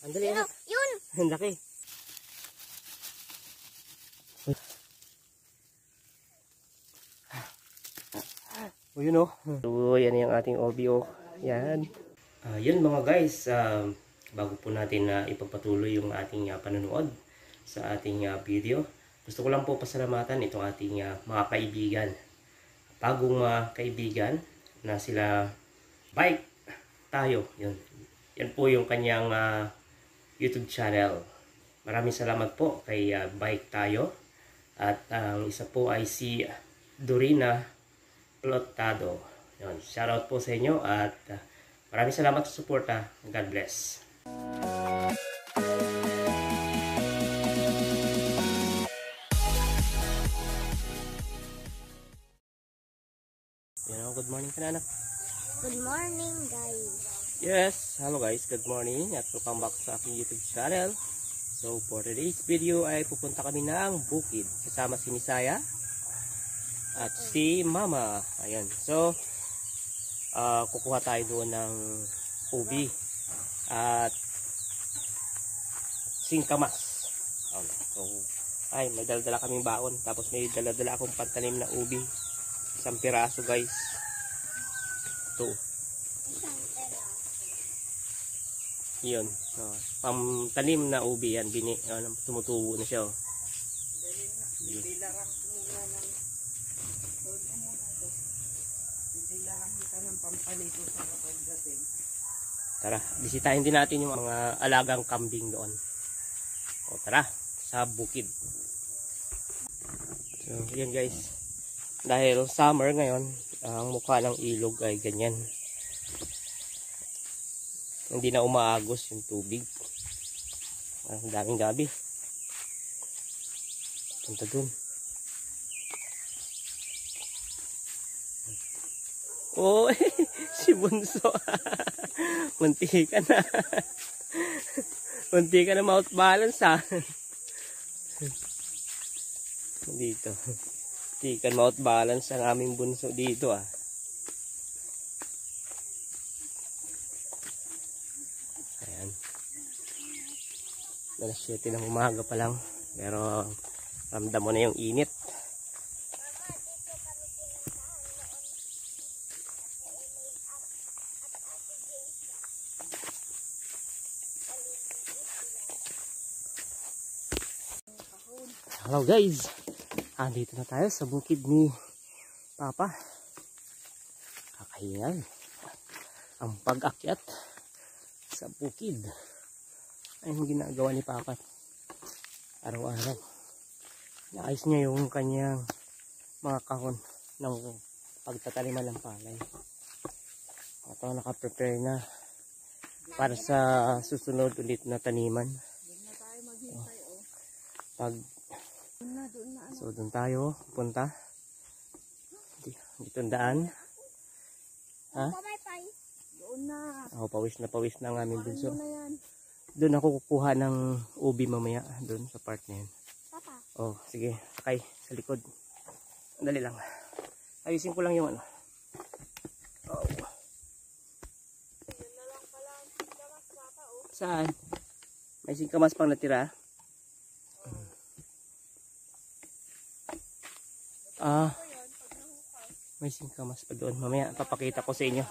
Andali na. Yun! Ang laki. O yun o. So yan yung ating OBO. Yan. Yun mga guys. Bago po natin ipagpatuloy yung ating panonood sa ating video. Gusto ko lang po pasalamatan itong ating mga kaibigan. Bagong kaibigan na sila Bike Tayo. Yun. Yan po yung kanyang YouTube channel. Maraming salamat po kay Bike Tayo. At ang isa po ay si Dorina Plotado. Yun. Shoutout po sa inyo at maraming salamat sa suporta. God bless. Good morning ka na, anak. Good morning, guys. Yes, hello guys, good morning at welcome back sa aking YouTube channel. So for today's video ay pupunta kami ng bukid kasama si Misaya at si Mama. Ayan, so kukuha tayo doon ng ubi at singkamas. So ay may dala-dala kaming baon, tapos may dala-dala akong pantanim na ubi, 1 piraso guys. Ito yun, pamtanim na ubi yan, tumutubo na siya. Tara, bisitahin din natin yung mga alagang kambing doon. O tara, sa bukid. So yan guys, dahil summer ngayon, ang mukha ng ilog ay ganyan. Hindi na umaagos yung tubig. Ang daming gabi. Punta dun. Oh, si Bunso. Munti ka na. Munti ka na mouth balance ha. Dito. Munti ka mouth balance ang aming Bunso dito ah. Alas 7 ng umaga pa lang, pero ramdam mo na yung init. Hello guys, andito na tayo sa bukid ni Papa. Kakahingal ang pag-akyat sa bukid. Ay yung ginagawa ni Papa araw-araw. Naayos niya yung kanyang mga kahon ng pagtataniman ng palay. Ito nakaprepare na para sa susunod ulit na taniman. So doon tayo punta. Dito ang daan. Ha? Pawis na ang aming Bunso. Doon ako kukuha ng ubi mamaya, doon sa part na yun. Papa. Oh, sige, sakay sa likod. Dali lang. Ayusin ko lang yung ano. Oh. Saan? May singkamas pang natira. May singkamas pa doon. Mamaya papakita ko sa inyo.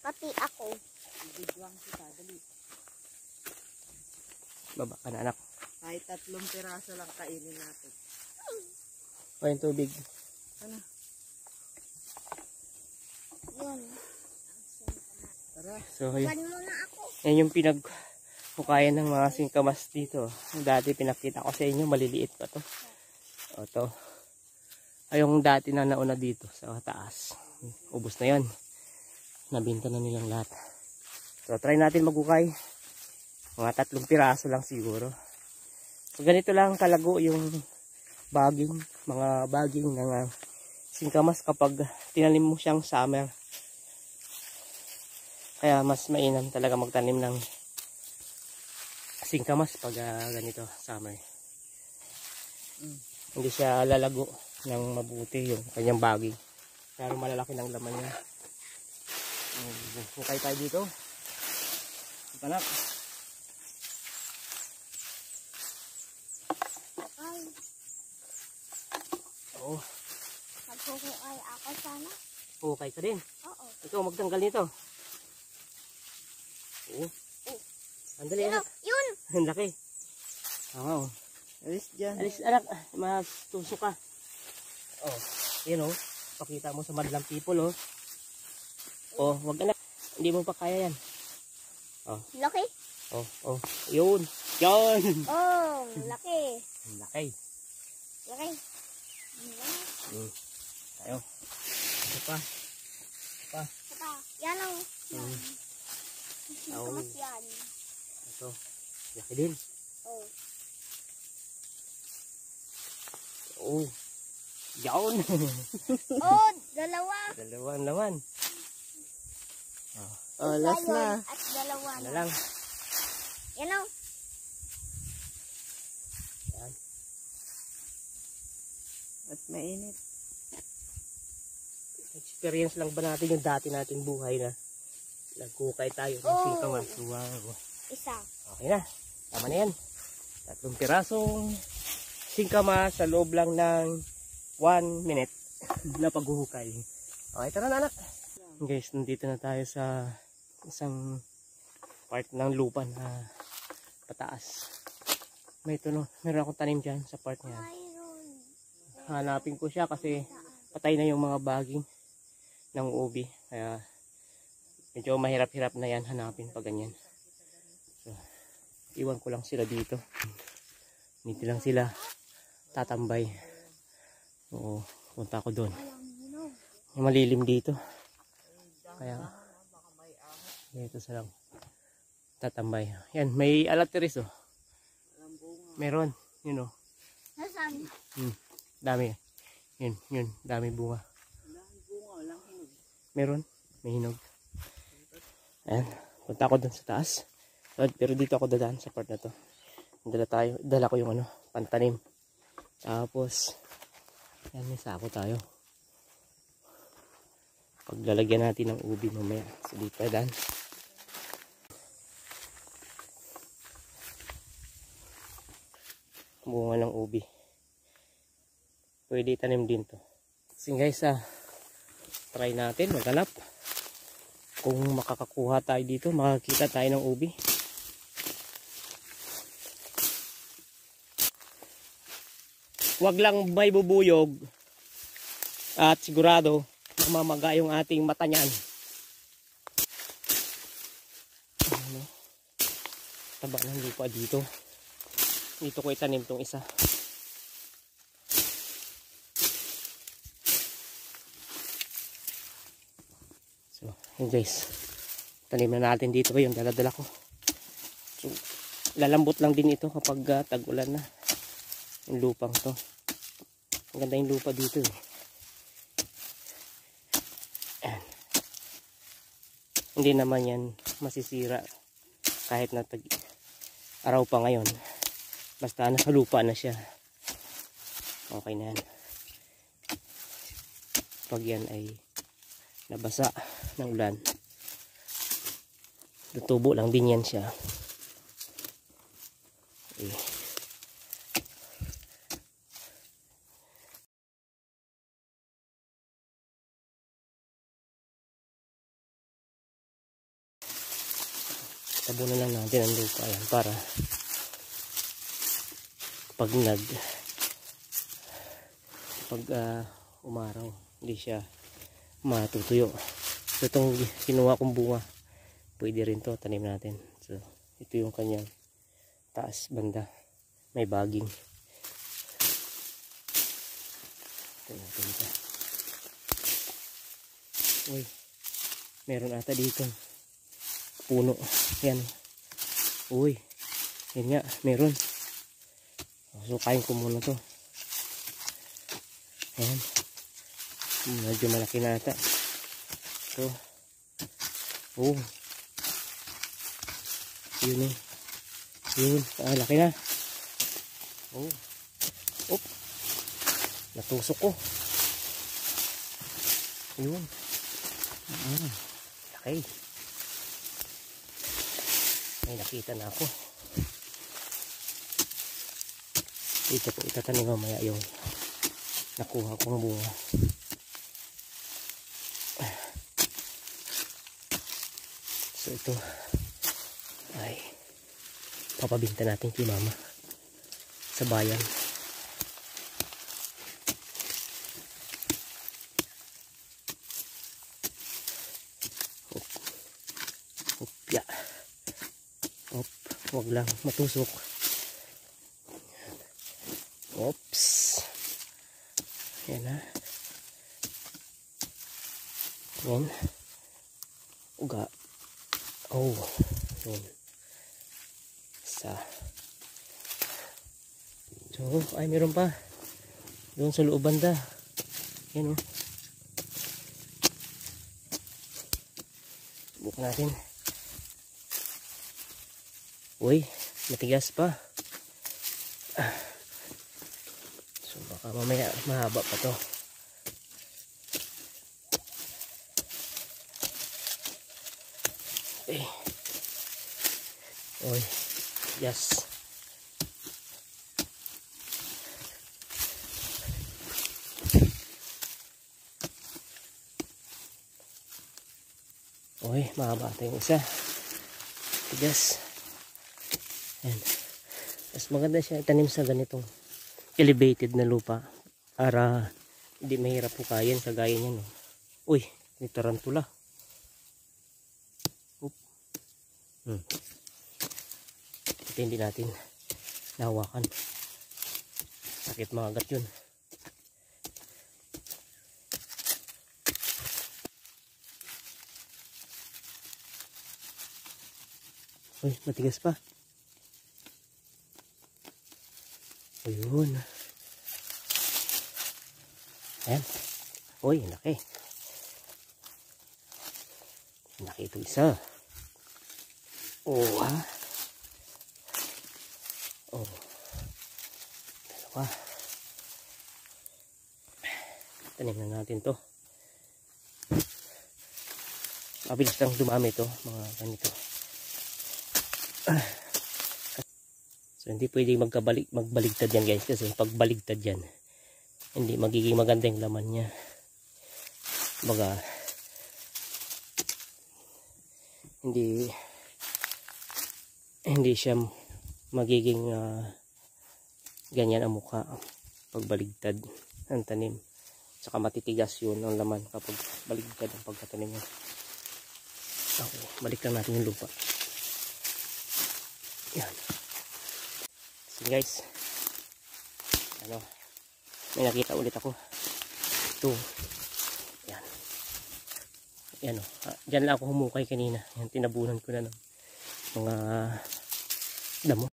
Pati ako. Baba ka na anak. Kahit 3 piraso lang kainin natin. O yung tubig. Ano? Yun. Tara. So Iwan mo na ako. yan yung pinaghukayan ng mga singkamas dito. Dati pinakita ko sa inyo, maliliit pa to. O to. Ay yung dati na nauna dito sa taas. Ubos na yon. Nabinta na nilang lahat. So try natin maghukay. Mga 3 piraso lang siguro. So ganito lang kalago yung baging, mga baging ng singkamas kapag tinanim mo siyang summer. Kaya mas mainam talaga magtanim ng singkamas pag ganito summer. Hindi siya lalago ng mabuti yung kanyang baging. Pero malalaki ng laman niya. Hukay tayo dito. Panak. Ay, Oo. maghuhukay ako sana. Hukay ka din. Oo. Ikaw magtanggal nito. Oo. Andali Yun, anak. yun. Ang laki. Oo. Alis dyan. Alis anak. Mastusok ka. Oh. Yan oh. Pakita mo sa madlang people oh. Oh, wag anak. Hindi mo pa kaya yan. Oh. Laki. Oh, oh. Yun. Yun. Oh, laki. Ang laki. Laki. Tayo. Ito pa. Saka, yan o. Yan. Oo. Kamas yan. Ito. Laki din. Oh. Oh. Yun. Oh, dalawa. Dalawang laman. Oh, Isa last yun na. at dalawa Ano na. lang. Yan o. Yan. At mainit. Experience lang ba natin yung dati nating buhay na nagkukay tayo ng Oh. singkamas. Wow. Isa. Okay na. Tama na yan. 3 pirasong singkamas sa loob lang ng 1 minute na paghuhukay. Okay, tara na anak. Guys, nandito na tayo sa isang part ng lupa na pataas. May tuno. Meron akong tanim dyan sa part niya. Mayroon. Hanapin ko siya kasi patay na yung mga baging ng ubi. Kaya medyo mahirap-hirap na yan hanapin pag ganyan. So, iwan ko lang sila dito. Dito lang sila tatambay. Oo, punta ko doon. Malilim dito. Kaya dito sila tatambay. Yan, may alateris oh. Meron, yun oh. Nasaan? Dami. Yun, dami bunga. Meron, may hinog. Ayan, punta ako dun sa taas. Pero dito ako dadaan sa part na to. Dala ko yung pantanim. Tapos, yan, may sako tayo. Paglalagyan natin ng ubi mamaya. So dito dadaan. Bunga ng ubi. Pwede tanim din to. So guys, try natin maghanap. Kung makakakuha tayo dito, makakita tayo ng ubi. Huwag lang may bubuyog at sigurado mamaga yung ating mata niyan. Taba ng lupa dito. Dito ko itanim tong isa. So, yun guys. Tanim na natin dito yung dala-dala ko. So, lalambot lang din ito kapag tag-ulan na. Yung lupang to. Ang ganda yung lupa dito eh. Ayan. Hindi naman yan masisira kahit na araw pa ngayon. Basta nakalupa na siya. Okay na yan. Pag yan ay nabasa ng ulan, tutubo lang din yan siya. Okay. Tabunan lang natin ang lupa yan para pag umaraw hindi siya matutuyo. So itong kinuha kong bunga, pwede rin to tanim natin. So ito yung kanyang taas banda, may baging. Ito natin ito. Uy, meron ata dito puno. Yan. Uy, yan nga, meron. So kain ko muna to. Ayan. Medyo malaki na ata. So, oh, yun eh. Yun, laki na. Oh, op, natusok ko. Yun. Okay. May nakita na ako. Dito po itatanim mamaya yung nakuha kong bunga. So ito ay papabinta natin kay mama sa bayan. Opya. Op, wag lang matusok. Oops. Yan na. Yan. Uga. Oh, yun. Isa. So, ay meron pa. Doon sa loob banda. Yan o. Buk natin. Uy, matigas pa. So, baka mamaya mahaba pa to. Eh. Uy, yes. Uy, mahaba ito yung isa. Tigas. Ayan. Mas maganda siya itanim sa ganitong elevated na lupa para hindi mahirap pukayin kagaya niyan. No? Uy, may tarantula. Ito hindi natin nahawakan. Sakit mga agat yun. Uy, matigas pa. Ayun. Ayan. Uy, laki. Laki ito isa. Oh, ha? Oh. Dalawa. Tanim na natin to. Mabilis lang dumami to, mga ganito. So hindi pwedeng magbaligtad yan guys, kasi pag baligtad yan hindi magiging maganda yung laman niya. Baga hindi siya magiging ganyan ang mukha pag baligtad ang tanim. Saka matitigas yun ang laman kapag baligtad ang pagkatanim niya. Okay, balik lang natin yung lupa. Yan. So guys, ano, may nakita ulit ako. Ito. Yan. Yan o. Diyan lang ako humukay kanina. Yan, tinabunan ko na ng mga damo.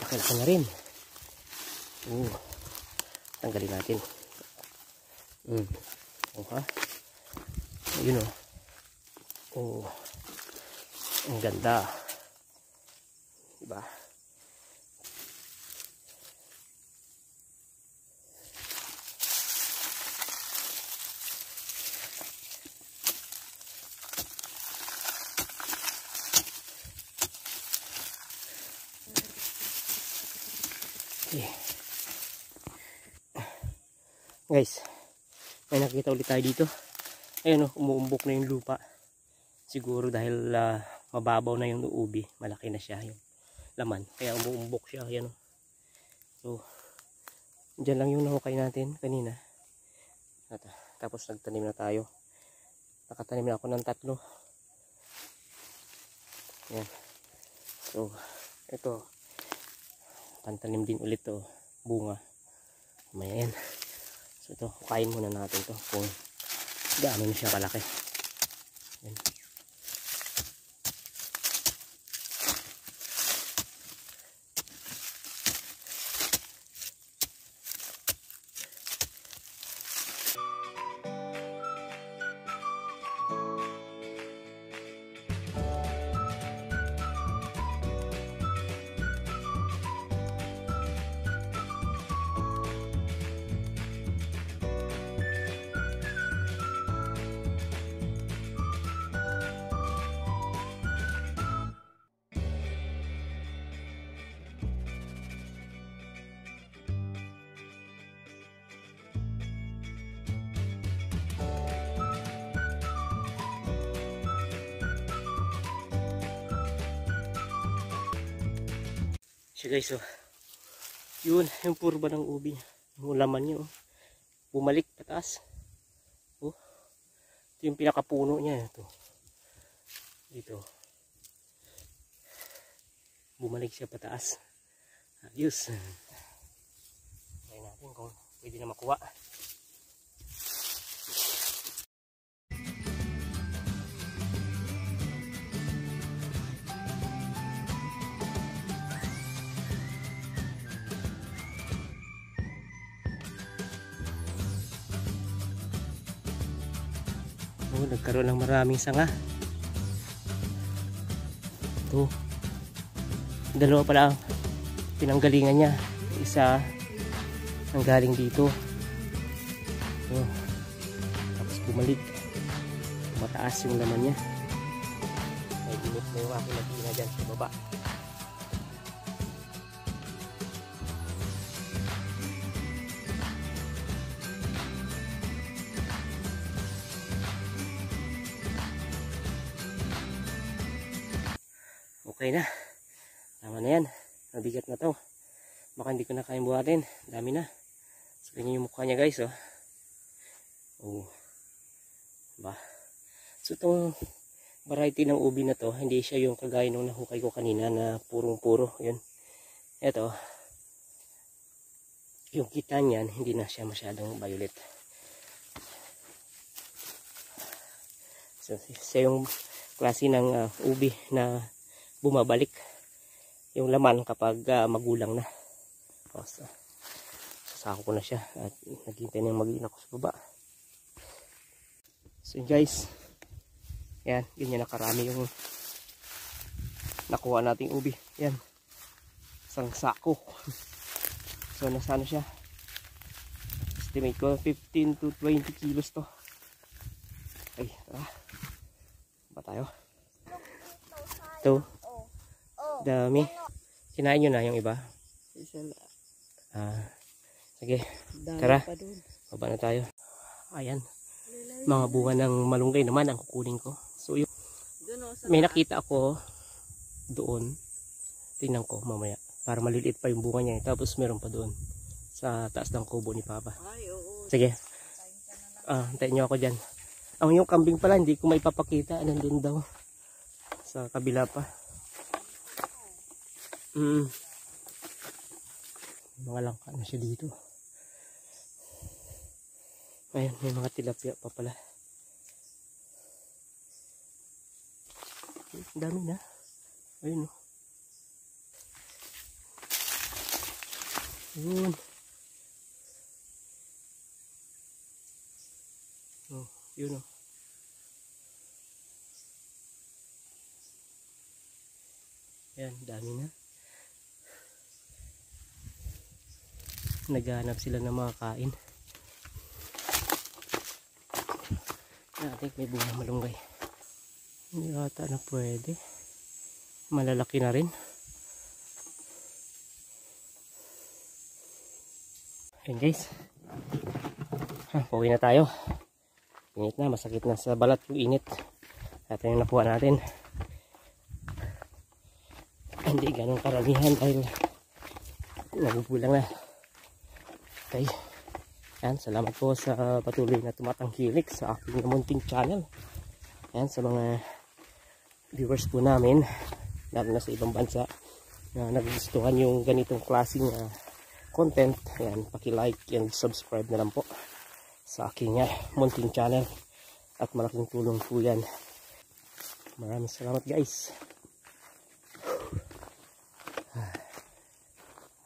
Laki-laki na rin. Tanggalin natin. Ha? Ayun o. Ang ganda. Diba? Guys, may nakita ulit tayo dito. Ayun umuumbok na yung lupa. Siguro dahil mababaw na yung ubi, malaki na siya yung laman, kaya umuumbok siya. Ayan So, dyan lang yung nahukay natin kanina. Tapos nagtanim na tayo. Nakatanim na ako ng 3. Ayan. So, ito pantanim din ulit to, bunga. Ayan. So ito, hukayin muna natin to kung gaano na siya kalaki. Yan. Siya guys, oh. Yun, yung purba ng ubi. Yung laman niya, oh. Bumalik pataas. Oh. Ito yung pinakapuno niya. Ito. Dito. Bumalik siya pataas. Ayos. Try natin kung pwede na makuha. Oh, nagkaroon ng maraming sanga. Ito. Dalawa pala ang pinanggalingan niya. Isa ang galing dito. Ito. Tapos bumalik. Mataas yung laman niya. May init na yung aking nagina dyan sa baba. Okay na. Tama na yan. Mabigat na to. Baka hindi ko na kayang buhatin. Dami na. So, ganyan yung mukha niya guys. Oh. Oh. Ba. So, itong variety ng ubi na to, hindi siya yung kagaya nung nahukay ko kanina na purong-puro. Yun. Ito. Yung kita niyan, hindi na siya masyadong violet. So, siya yung klase ng ubi na bumabalik yung laman kapag magulang na. So, sasako ko na siya at naghintay na yung mag-iina ko sa baba. So guys, yan, ganyan nakarami yung nakuha nating ubi. Yan, isang sako. So nasa ano siya, estimate ko 15 to 20 kilos to. Ay, tara, ba tayo? Ito. Dami. Kinain nyo na yung iba? Isa lang. Sige. Dami Tara. pa dun. Baba na tayo. Ayan. Mga bunga ng malunggay naman ang kukunin ko. So yung may nakita ako doon. Tingnan ko mamaya. Para maliliit pa yung bunga niya. Tapos meron pa doon. Sa taas ng kubo ni Papa. Ay, oo. Sige. Antayin nyo ako dyan. Ang yung kambing pala hindi ko maipapakita. Nandun daw. Sa kabila pa. Mga langka na siya dito. Ayun, may mga tilapia pa pala. Dami na. Ayun, oh. Ayun. Oh, yun, oh. Ayan, dami na. Naghahanap sila ng mga kain. I think may bunga malunggay. Hindi ata na pwede. Malalaki na rin. Ayan guys. Pauwi na tayo. Init na, masakit na sa balat yung init. At yung nakuha natin. Hindi ganun karamihan dahil nagugulang na. Okay. Yan, salamat po sa patuloy na tumatangkilik sa aking munting channel. Yan, sa mga viewers po namin, lalo na sa ibang bansa na nagustuhan yung ganitong klaseng content. Yan, paki-like and subscribe na lang po sa aking munting channel. At malaking tulong po yan Maraming salamat guys.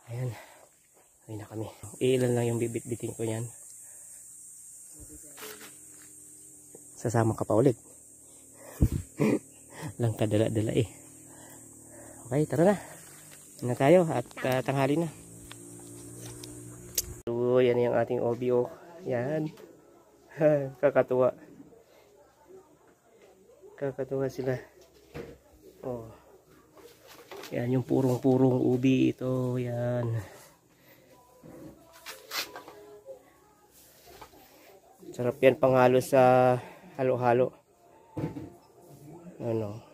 Ayan. Ayun na kami. Ilan lang yung bibit-biting ko yan. Sasama ka pa ulit. Lang kadala-dala eh. Okay, tara na. Na tayo at tanghali na. So, yan yung ating OBO. Yan. Kakatuwa. Kakatuwa sila. Oh. Yan yung purong-purong ubi ito. Yan. Sarap yan panghalo sa halo-halo. Ano?